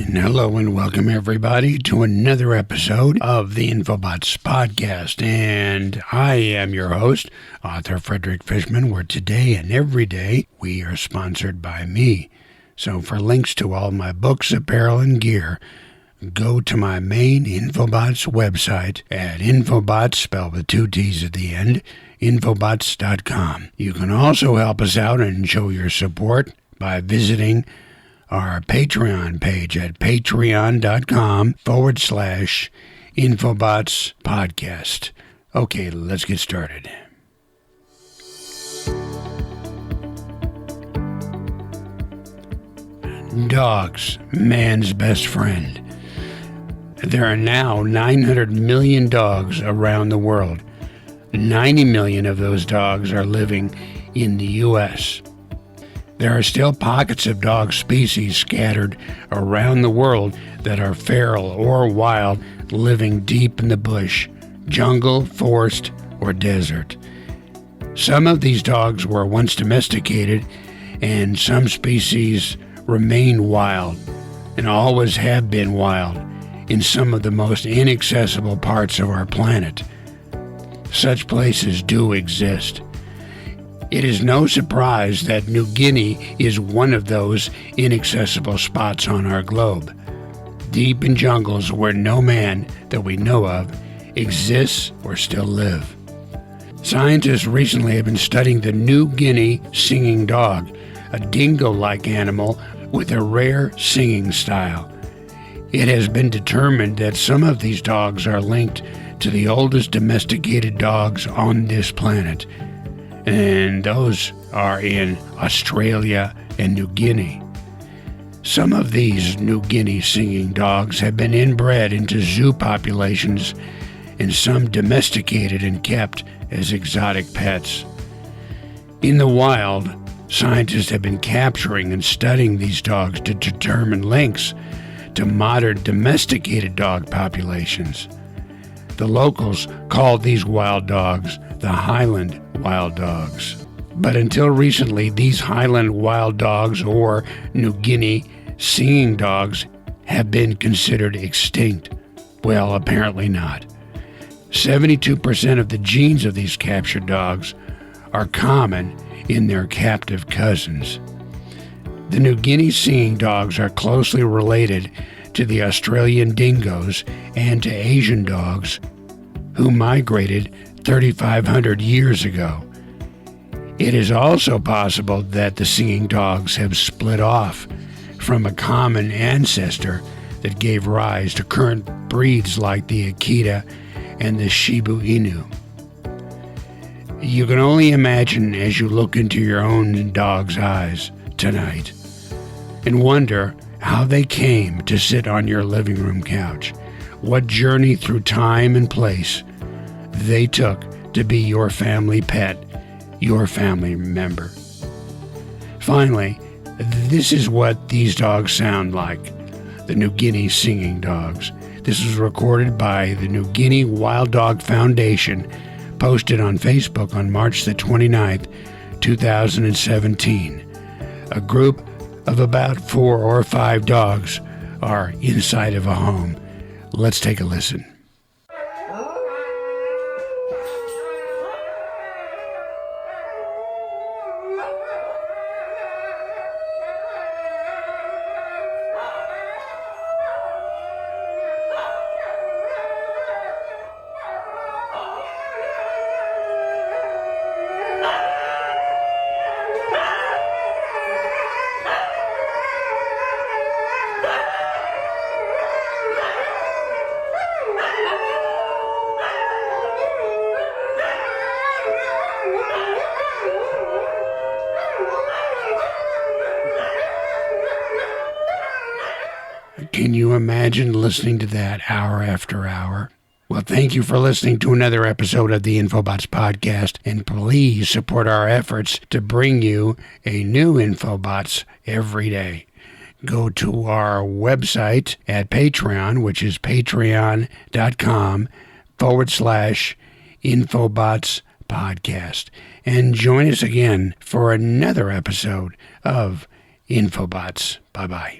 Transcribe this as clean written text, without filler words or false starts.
Hello and welcome everybody to another episode of the Infobotts Podcast. And I am your host, author Frederick Fishman, where today and every day we are sponsored by me. So for links to all my books, apparel, and gear, go to my main Infobotts website at Infobotts, spelled with 2 T's at the end, Infobotts.com. You can also help us out and show your support by visiting our Patreon page at patreon.com/Infobotts Podcast. Okay, let's get started. Dogs, man's best friend. There are now 900 million dogs around the world. 90 million of those dogs are living in the U.S. There are still pockets of dog species scattered around the world that are feral or wild, living deep in the bush, jungle, forest, or desert. Some of these dogs were once domesticated, and some species remain wild, and always have been wild, in some of the most inaccessible parts of our planet. Such places do exist. It is no surprise that New Guinea is one of those inaccessible spots on our globe, deep in jungles where no man that we know of exists or still live. Scientists recently have been studying the New Guinea singing dog, a dingo-like animal with a rare singing style. It has been determined that some of these dogs are linked to the oldest domesticated dogs on this planet, and those are in Australia and New Guinea. Some of these New Guinea singing dogs have been inbred into zoo populations, and some domesticated and kept as exotic pets. In the wild, scientists have been capturing and studying these dogs to determine links to modern domesticated dog populations. The locals called these wild dogs the Highland wild dogs. But until recently, these Highland wild dogs, or New Guinea singing dogs, have been considered extinct. Well, apparently not. 72% of the genes of these captured dogs are common in their captive cousins. The New Guinea singing dogs are closely related to the Australian dingoes and to Asian dogs who migrated 3,500 years ago. It is also possible that the singing dogs have split off from a common ancestor that gave rise to current breeds like the Akita and the Shiba Inu. You can only imagine as you look into your own dog's eyes tonight and wonder how they came to sit on your living room couch, what journey through time and place they took to be your family pet, your family member. Finally, this is what these dogs sound like, the New Guinea singing dogs. This was recorded by the New Guinea Wild Dog Foundation, posted on Facebook on March the 29th, 2017. A group of about 4 or 5 dogs are inside of a home. Let's take a listen. Can you imagine listening to that hour after hour? Well, thank you for listening to another episode of the Infobotts Podcast, and please support our efforts to bring you a new Infobotts every day. Go to our website at Patreon, which is patreon.com/Infobotts Podcast, and join us again for another episode of Infobotts. Bye-bye.